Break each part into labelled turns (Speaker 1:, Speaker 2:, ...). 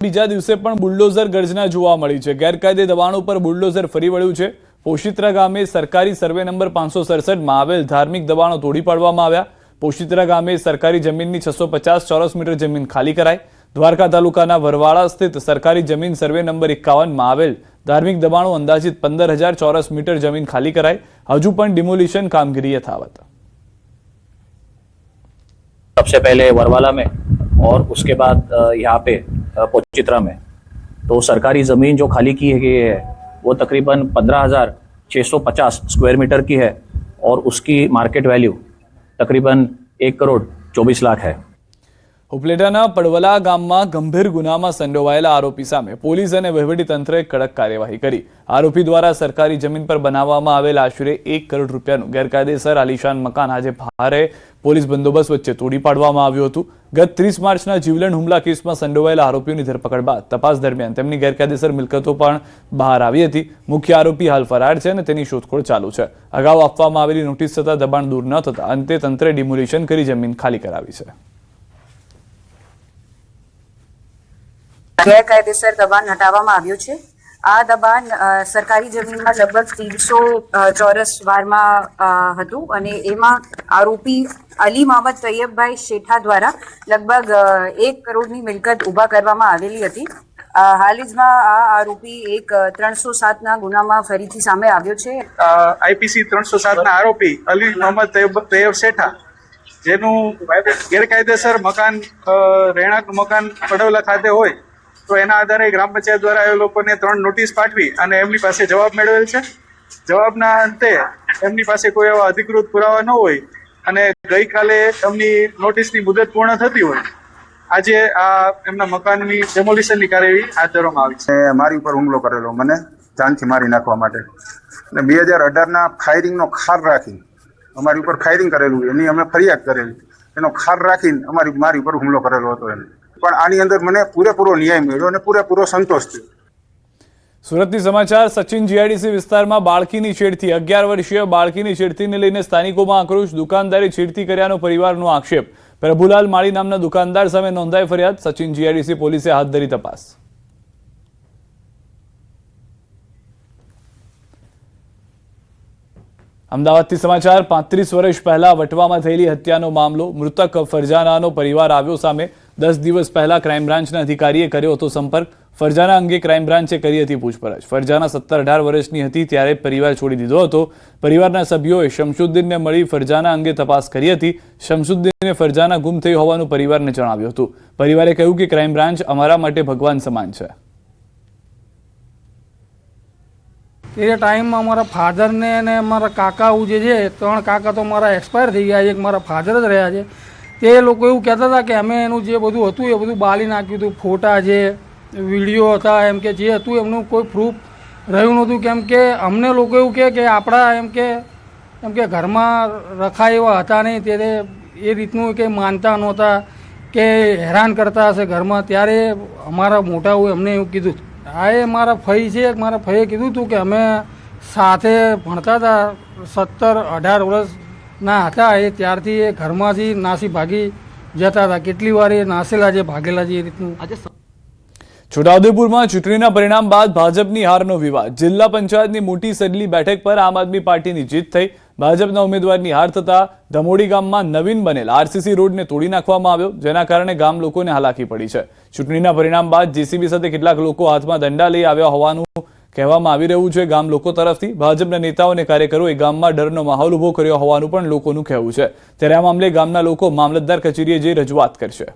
Speaker 1: બીજા દિવસે પણ બુલડોઝર ગર્જના જોવા મળી છે। ગેરકાયદે દબાણો પર બુલડોઝર ફરી વળ્યું છે। પોશિત્રા ગામે સરકારી સર્વે નંબર 567 માં આવેલ ધાર્મિક દબાણો તોડી પાડવામાં આવ્યા। પોશિત્રા ગામે સરકારી જમીનની 650 ચોરસ મીટર જમીન ખાલી કરાઈ। દ્વારકા તાલુકાના વરવાળા સ્થિત સરકારી જમીન સર્વે નંબર 51 માં આવેલ धार्मिक दबाणों अंदाजित 15,000 चौरस मीटर जमीन खाली कराई। हजू पण डिमोलिशन कामगीरी यथावत।
Speaker 2: सबसे पहले वरवाला में और उसके बाद यहाँ पे पोचित्रा में तो सरकारी जमीन जो खाली की है वो तकरीबन 15,650 स्क्वायर मीटर की है और उसकी मार्केट वैल्यू तकरीबन 1 करोड़ 24 लाख है।
Speaker 1: ઉપલેટાના પડવલા ગામમાં ગંભીર ગુનામાં સંડોવાયેલા આરોપી સામે પોલીસ અને વહીવટી તંત્રએ કડક કાર્યવાહી કરી। આરોપી દ્વારા સરકારી જમીન પર બનાવવામાં આવેલ આશરે 1 કરોડ રૂપિયાનું ગેરકાયદેસર આલીશાન મકાન આજે ભારે પોલીસ બંદોબસ્ત વચ્ચે તોડી પાડવામાં આવ્યું હતું। ગત 30 માર્ચના જીવલેણ હુમલા કેસમાં સંડોવાયેલા આરોપીઓની ધરપકડ બાદ તપાસ દરમિયાન તેમની ગેરકાયદેસર મિલકતો પણ બહાર આવી હતી। મુખ્ય આરોપી હાલ ફરાર છે અને તેની શોધખોળ ચાલુ છે। અગાઉ આપવામાં આવેલી નોટિસ છતાં દબાણ દૂર ન થતા અંતે તંત્રે ડિમોલિશન કરી જમીન ખાલી કરાવી છે।
Speaker 3: ગેરકાયદેસર દબાણ હટાવવામાં આવ્યું છે। આ દબાણ સરકારી જમીનમાં લગભગ 300 ચોરસ વારમાં હતું અને એમાં આરોપી અલી મોહમ્મદ તૈયબભાઈ શેઠા દ્વારા લગભગ 1 કરોડની મિલકત ઊભા કરવામાં આવેલી હતી। હાલ જ માં આ આરોપી એક 307ના ગુનામાં ફરીથી સામે આવ્યો છે।
Speaker 4: આઈપીસી 307ના આરોપી અલી મોહમ્મદ તૈયબ શેઠા જેનું ગેરકાયદેસર મકાન રહેણાંક મકાન પડવલા ખાતે હોય તો એના આધારે ગ્રામ પંચાયત દ્વારા એ લોકોને 3 નોટિસ પાઠવી અને એમની પાસે જવાબ મેળવેલ છે। જવાબના અંતે એમની પાસે કોઈ એવા અધિકૃત પુરાવા ન હોય અને ગઈકાલે એમની નોટિસની મુદત પૂર્ણ થતી હોય આજે આ એમના મકાનની ડેમોલિશનની કાર્યવાહી હાથ ધરવામાં આવી છે।
Speaker 5: મારી ઉપર હુમલો કરેલો, મને જાનથી મારી નાખવા માટે અને 2018ના ફાયરિંગનો ખાર રાખી અમારી ઉપર ફાયરિંગ કરેલું, એની અમે ફરિયાદ કરેલી, એનો ખાર રાખીને મારી ઉપર હુમલો કરેલો હતો એને। પણ આની અંદર મને પૂરેપૂરો ન્યાય મળ્યો અને પૂરેપૂરો સંતોષ થયો।
Speaker 1: સુરતની સમાચાર। સચિન જીઆઈડીસી વિસ્તારમાં બાળકીની છેડતી 11 વર્ષીય બાળકીની છેડતીને લઈને સ્થાનિકોમાં આક્રોશ। દુકાનદારે છેડતી કર્યાનો પરિવારનો આક્ષેપ। પ્રભુલાલ માળી નામના દુકાનદાર સામે નોંધાઈ ફરિયાદ। સચિન જીઆઈડીસી પોલીસે હાથ ધરી તપાસ। અમદાવાદથી સમાચાર। 35 વર્ષ પહેલા વટવામાં થયેલી હત્યાનો મામલો। મૃતક ફરજાનાનો પરિવાર આવ્યો સામે। 10 દિવસ પહેલા ક્રાઇમ બ્રાન્ચના અધિકારીએ કર્યો હતો સંપર્ક। ફરજાના અંગે ક્રાઇમ બ્રાન્ચે કરી હતી પૂછપરછ। ફરજાના 17-18 વર્ષની હતી ત્યારે પરિવાર છોડી દીધો હતો। પરિવારના સભ્યોએ શમશુદ્દીનને મળી ફરજાના અંગે તપાસ કરી હતી। શમશુદ્દીને ફરજાના ગુમ થઈ હોવાનું પરિવારને જણાવ્યું હતું। પરિવારે કહ્યું કે ક્રાઇમ બ્રાન્ચ અમારા માટે ભગવાન સમાન છે।
Speaker 6: એ ટાઈમમાં મારા ફાધરને અને મારા કાકા જે છે 3 કાકા તો મારા એક્સપાયર થઈ ગયા છે, એક મારા ફાધર જ રહ્યા છે। તે લોકો એવું કહેતા હતા કે અમે એનું જે બધું હતું એ બધું બાળી નાખ્યું હતું, ફોટા છે, વિડીયો હતા, એમ કે જે હતું એમનું કોઈ પ્રૂફ રહ્યું નહોતું। કેમ કે અમને લોકો એવું કે આપણા એમ કે ઘરમાં રખાય એવા હતા નહીં, તે એ રીતનું કંઈ માનતા નહોતા કે હેરાન કરતા હશે ઘરમાં। ત્યારે અમારા મોટાઓએ અમને એવું કીધું। આ એ મારા ફઈ છે, મારા ફઈએ કીધું હતું કે અમે સાથે ભણતા હતા, 17-18 વર્ષના હતા એ, ત્યારથી એ ઘરમાંથી નાસી ભાગી જતા હતા। કેટલી વાર એ નાસેલા છે, ભાગેલા છે એ રીતનું।
Speaker 1: છોટાઉદેપુરમાં ચૂંટણીના પરિણામ બાદ ભાજપની હારનો વિવાદ। જિલ્લા પંચાયતની મોટી સડલી બેઠક પર આમ આદમી પાર્ટીની જીત થઈ। ભાજપના ઉમેદવારની હાર થતા ધમોડી ગામમાં નવીન બનેલ આરસીસી રોડને તોડી નાખવામાં આવ્યો, જેના કારણે ગામ લોકોને હાલાકી પડી છે। ચૂંટણીના પરિણામ બાદ જેસીબી સાથે કેટલાક લોકો હાથમાં દંડા લઈ આવ્યા હોવાનું કહેવામાં આવી રહ્યું છે ગામ લોકો તરફથી। ભાજપના નેતાઓ અને કાર્યકરોએ ગામમાં ડરનો માહોલ ઉભો કર્યો હોવાનું પણ લોકોનું કહેવું છે। ત્યારે આ મામલે ગામના લોકો મામલતદાર કચેરીએ જઈ રજૂઆત કરશે।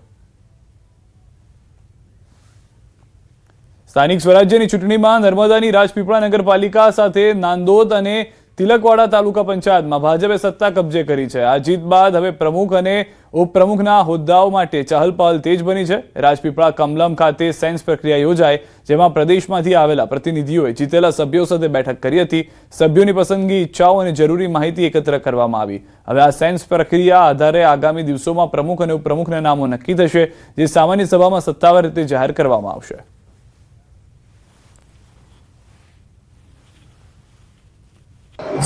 Speaker 1: સ્થાનિક સ્વરાજ્યની ચૂંટણીમાં નર્મદાની રાજપીપળા નગરપાલિકા સાથે નાંદોદ અને તિલકવાડા તાલુકા પંચાયતમાં ભાજપે સત્તા કબજે કરી છે। આ જીત બાદ હવે પ્રમુખ અને ઉપપ્રમુખના હોદ્દાઓ માટે ચહલપહલ તેજ બની છે। રાજપીપળા કમલમ ખાતે સેન્સ પ્રક્રિયા યોજાઈ, જેમાં પ્રદેશમાંથી આવેલા પ્રતિનિધિઓએ જીતેલા સભ્યો સાથે બેઠક કરી હતી। સભ્યોની પસંદગી, ઈચ્છાઓ અને જરૂરી માહિતી એકત્ર કરવામાં આવી। હવે આ સેન્સ પ્રક્રિયા આધારે આગામી દિવસોમાં પ્રમુખ અને ઉપપ્રમુખના નામો નક્કી થશે, જે સામાન્ય સભામાં સત્તાવાર રીતે જાહેર કરવામાં આવશે।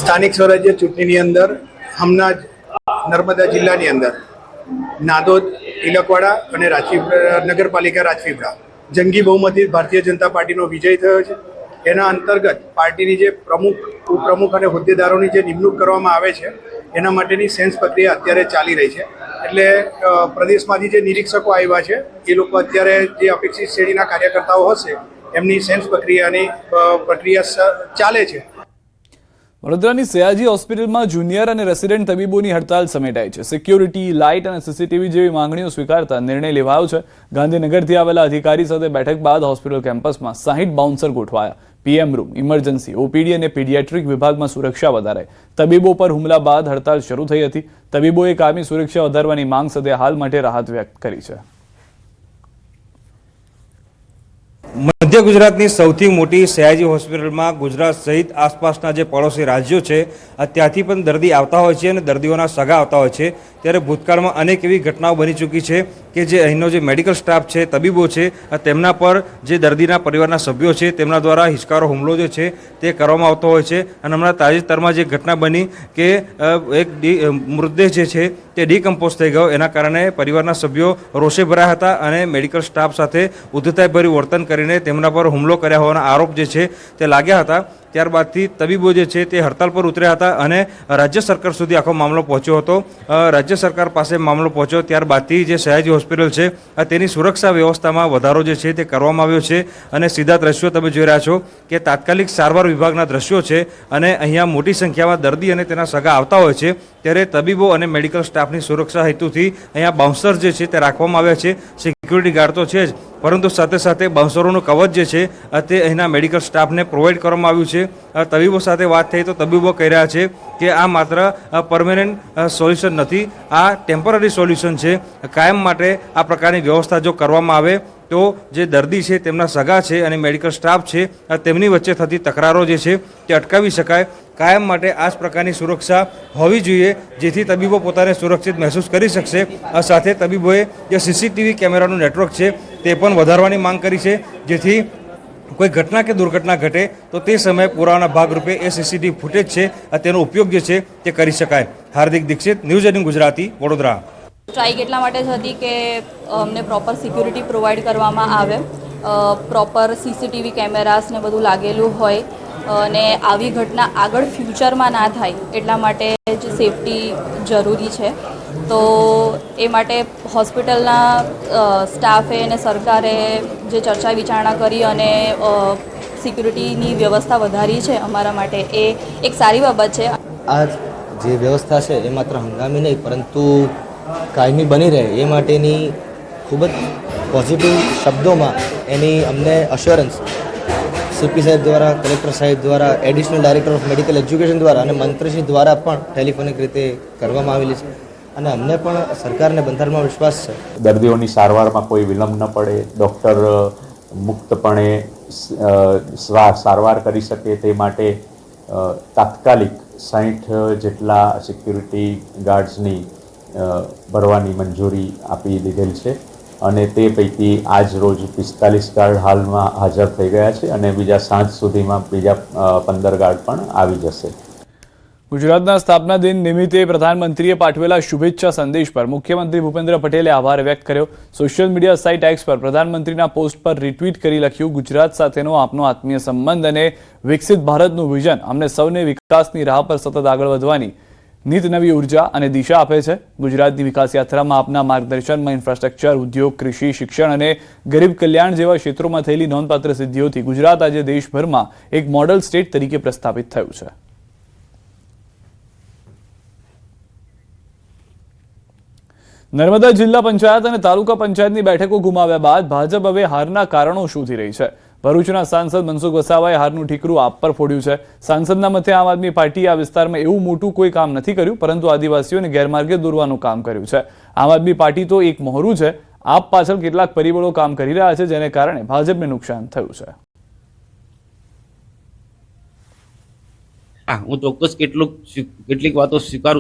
Speaker 7: સ્થાનિક સ્વરાજ્ય ચૂંટણીની અંદર હમણાં જ નર્મદા જિલ્લાની અંદર નાંદોદ, તિલકવાડા અને રાજપીપળા નગરપાલિકા રાજપીપળા જંગી બહુમતી ભારતીય જનતા પાર્ટીનો વિજય થયો છે. એના અંતર્ગત પાર્ટીની જે પ્રમુખ, ઉપપ્રમુખ અને હોદ્દેદારોની જે નિમણૂક કરવામાં આવે છે એના માટેની સેન્સ પ્રક્રિયા અત્યારે ચાલી રહી છે. એટલે પ્રદેશમાંથી જે નિરીક્ષકો આવ્યા છે એ લોકો અત્યારે જે અપેક્ષિત શ્રેણીના કાર્યકર્તાઓ હશે એમની સેન્સ પ્રક્રિયા ચાલે છે.
Speaker 1: વડોદરાની સયાજી હોસ્પિટલમાં જુનિયર અને રેસિડેન્ટ તબીબોની હડતાલ સમેટાઈ છે. સિક્યોરિટી, લાઇટ અને સીસીટીવી જેવી માંગણીઓ સ્વીકારતા નિર્ણય લેવાયો છે. ગાંધીનગરથી આવેલા અધિકારી સાથે બેઠક બાદ હોસ્પિટલ કેમ્પસમાં 60 બાઉન્સર ગોઠવાયા. પીએમ રૂમ, ઇમરજન્સી, ઓપીડી અને પીડિયાટ્રિક વિભાગમાં સુરક્ષા વધારાઈ. તબીબો પર હુમલા બાદ હડતાલ શરૂ થઈ હતી. તબીબોએ કાયમી સુરક્ષા વધારવાની માંગ સાથે હાલ માટે રાહત વ્યક્ત કરી છે.
Speaker 8: મધ્ય ગુજરાતની સૌથી મોટી સયાજી હોસ્પિટલમાં ગુજરાત સહિત આસપાસના જે પડોશી રાજ્યો છે ત્યાંથી પણ દર્દી આવતા હોય છે અને દર્દીઓના સગા આવતા હોય છે. ત્યારે ભૂતકાળમાં અનેક એવી ઘટનાઓ બની ચૂકી છે કે જે અહીંનો જે મેડિકલ સ્ટાફ છે, તબીબો છે, તેમના પર જે દર્દીના પરિવારના સભ્યો છે તેમના દ્વારા હિચકારો હુમલો જે છે તે કરવામાં આવતો હોય છે. અને હમણાં તાજેતરમાં જે ઘટના બની કે એક મૃતદેહ જે છે તે ડિકમ્પોઝ થઈ ગયો, એના કારણે પરિવારના સભ્યો રોષે ભરાયા હતા અને મેડિકલ સ્ટાફ સાથે ઉદ્ધતાઈભર્યું વર્તન કરીને તેમના પર હુમલો કર્યા હોવાના આરોપ જે છે તે લાગ્યા હતા. ત્યારબાદથી તબીબો જે છે તે હડતાલ પર ઉતર્યા હતા અને રાજ્ય સરકાર સુધી આખો મામલો પહોંચ્યો હતો. રાજ્ય સરકાર પાસે મામલો પહોંચ્યો ત્યારબાદથી જે સયાજી હોસ્પિટલ છે તેની સુરક્ષા વ્યવસ્થામાં વધારો જે છે તે કરવામાં આવ્યો છે. અને સીધા દ્રશ્યો તમે જોઈ રહ્યા છો કે તાત્કાલિક સારવાર વિભાગના દ્રશ્યો છે અને અહીંયા મોટી સંખ્યામાં દર્દી અને તેના સગા આવતા હોય છે. ત્યારે તબીબો અને મેડિકલ સ્ટાફની સુરક્ષા હેતુથી અહીંયા બાઉન્સર જે છે તે રાખવામાં આવ્યા છે. સિક્યુરિટી ગાર્ડ તો છે જ, પરંતુ સાથે સાથે બાઉન્સરોનું કવચ જે છે તે અહીંના મેડિકલ સ્ટાફને પ્રોવાઈડ કરવામાં આવ્યું છે. તબીબો સાથે વાત થઈ તો તબીબો કહી રહ્યા છે કે આ માત્ર પરમેનન્ટ સોલ્યુશન નથી, આ ટેમ્પરરી સોલ્યુશન છે. કાયમ માટે આ પ્રકારની વ્યવસ્થા જો કરવામાં આવે તો જે દર્દી છે તેમના સગા છે અને મેડિકલ સ્ટાફ છે તેમની વચ્ચે થતી તકરારો જે છે તે અટકાવી શકાય. કાયમ માટે આ જ પ્રકારની સુરક્ષા હોવી જોઈએ જેથી તબીબો પોતાને સુરક્ષિત મહેસૂસ કરી શકશે. સાથે તબીબોએ જે સીસીટીવી કેમેરાનું નેટવર્ક છે તે પણ વધારવાની માંગ કરી છે જેથી કોઈ ઘટના કે દુર્ઘટના ઘટે તો તે સમયે પુરાવાના ભાગરૂપે એ સીસીટીવી ફૂટેજ છે તેનો ઉપયોગ જે છે તે કરી શકાય. હાર્દિક દીક્ષિત, ન્યૂઝ 18 ગુજરાતી, વડોદરા.
Speaker 9: સ્ટ્રાઇક એટલા માટે જ હતી કે અમને પ્રોપર સિક્યુરિટી પ્રોવાઈડ કરવામાં આવે, પ્રોપર સીસીટીવી કેમેરાસ ને બધું લાગેલું હોય અને આવી ઘટના આગળ ફ્યુચરમાં ના થાય એટલા માટે જ સેફટી જરૂરી છે. તો એ માટે હોસ્પિટલના સ્ટાફે અને સરકારે જે ચર્ચા વિચારણા કરી અને સિક્યુરિટીની વ્યવસ્થા વધારી છે અમારા માટે એ એક સારી બાબત છે.
Speaker 10: આ જે વ્યવસ્થા છે એ માત્ર હંગામી નહીં પરંતુ કાયમી બની રહે એ માટેની ખૂબ જ પોઝિટિવ શબ્દોમાં એની અમને અશ્યોરન્સ સીપી સાહેબ દ્વારા, કલેક્ટર સાહેબ દ્વારા, additional director of medical education દ્વારા અને મંત્રીશ્રી દ્વારા પણ ટેલિફોનિક રીતે કરવામાં આવેલી છે. અને અમને પણ સરકારને બંધારણમાં વિશ્વાસ છે.
Speaker 11: દર્દીઓની સારવારમાં કોઈ વિલંબ ન પડે, ડૉક્ટર મુક્તપણે સારવાર કરી શકે તે માટે તાત્કાલિક 60 જેટલા સિક્યુરિટી ગાર્ડ્સની ભરવાની મંજૂરી આપી દીધેલ છે અને તે પૈકી આજ રોજ 45 ગાર્ડ હાલમાં હાજર થઈ ગયા છે અને બીજા સાંજ સુધીમાં બીજા 15 ગાર્ડ પણ આવી જશે.
Speaker 1: ગુજરાતના સ્થાપના દિન નિમિત્તે પ્રધાનમંત્રીએ પાઠવેલા શુભેચ્છા સંદેશ પર મુખ્યમંત્રી ભૂપેન્દ્ર પટેલે આભાર વ્યક્ત કર્યો. સોશિયલ મીડિયા સાઇટ એક્સ પર પ્રધાનમંત્રીના પોસ્ટ પર રિટ્વીટ કરી લખ્યું, ગુજરાત સાથેનો આપનો આત્મીય સંબંધ અને વિકસિત ભારતનું વિઝન અમને સૌને વિકાસની રાહ પર સતત આગળ વધવાની નીત નવી ઉર્જા અને દિશા આપે છે. ગુજરાતની વિકાસ યાત્રામાં આપના માર્ગદર્શનમાં ઇન્ફ્રાસ્ટ્રક્ચર, ઉદ્યોગ, કૃષિ, શિક્ષણ અને ગરીબ કલ્યાણ જેવા ક્ષેત્રોમાં થયેલી નોંધપાત્ર સિદ્ધિઓથી ગુજરાત આજે દેશભરમાં એક મોડલ સ્ટેટ તરીકે પ્રસ્થાપિત થયું છે. નર્મદા જિલ્લા પંચાયત અને તાલુકા પંચાયતની બેઠકો ગુમાવ્યા બાદ ભાજપ હવે હારના કારણો શોધી રહી છે. ભરૂચના સાંસદ મનસુખ વસાવાએ હારનું ઠીકરું આપ પર ફોડ્યું છે. સાંસદના મતે આમ આદમી પાર્ટીએ આ વિસ્તારમાં એવું મોટું કોઈ કામ નથી કર્યું, પરંતુ આદિવાસીઓને ગેરમાર્ગે દોરવાનું કામ કર્યું છે. આમ આદમી પાર્ટી તો એક મોહરું છે. આપ પાછળ કેટલાક પરિબળો કામ કરી રહ્યા છે જેને કારણે ભાજપને નુકસાન થયું છે.
Speaker 12: હું ચોક્કસ કેટલીક વાતો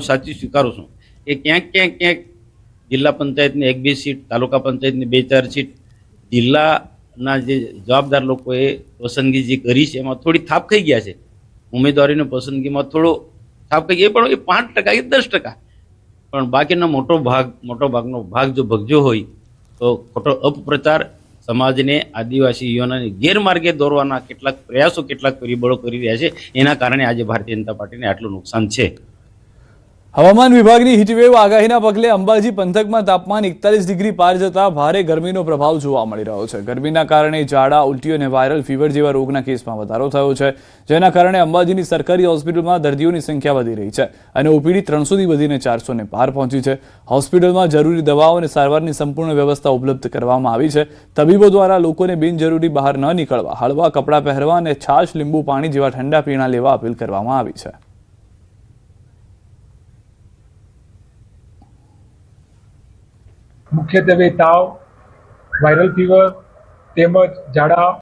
Speaker 12: સાચી સ્વીકારું છું કે ક્યાંક જિલ્લા પંચાયતની 1-2 સીટ, તાલુકા પંચાયતની 2-4 સીટ જિલ્લાના જે જવાબદાર લોકોએ પસંદગી જે કરી છે એમાં થોડી થાપ ખાઈ ગયા છે. ઉમેદવારીની પસંદગીમાં થોડો થાપ ખાઈ ગયા, પણ એ 5% કે 10%, પણ બાકીનો મોટો ભાગનો ભાગ જો ભગજો હોય તો ખોટો અપપ્રચાર, સમાજને આદિવાસી યુવાનોને ગેરમાર્ગે દોરવાના કેટલાક પ્રયાસો કેટલાક પરિબળો કરી રહ્યા છે, એના કારણે આજે ભારતીય જનતા પાર્ટીને આટલું નુકસાન છે.
Speaker 1: હવામાન વિભાગની હીટવેવ આગાહીના પગલે અંબાજી પંથકમાં તાપમાન 41 ડિગ્રી પાર જતા ભારે ગરમીનો પ્રભાવ જોવા મળી રહ્યો છે. ગરમીના કારણે ઝાડા, ઉલટી અને વાયરલ ફીવર જેવા રોગના કેસમાં વધારો થયો છે, જેના કારણે અંબાજીની સરકારી હોસ્પિટલમાં દર્દીઓની સંખ્યા વધી રહી છે અને ઓપીડી 300 થી વધીને 400 ને પાર પહોંચી છે. હોસ્પિટલમાં જરૂરી દવાઓ અને સારવારની સંપૂર્ણ વ્યવસ્થા ઉપલબ્ધ કરવામાં આવી છે. તબીબો દ્વારા લોકોને બિનજરૂરી બહાર ન નીકળવા, હળવા કપડાં પહેરવા અને છાશ, લીંબુ પાણી જેવા ઠંડા પીણા લેવા અપીલ કરવામાં આવી છે.
Speaker 13: મુખ્યત્વે તાવ, વાયરલ ફીવર તેમજ ઝાડા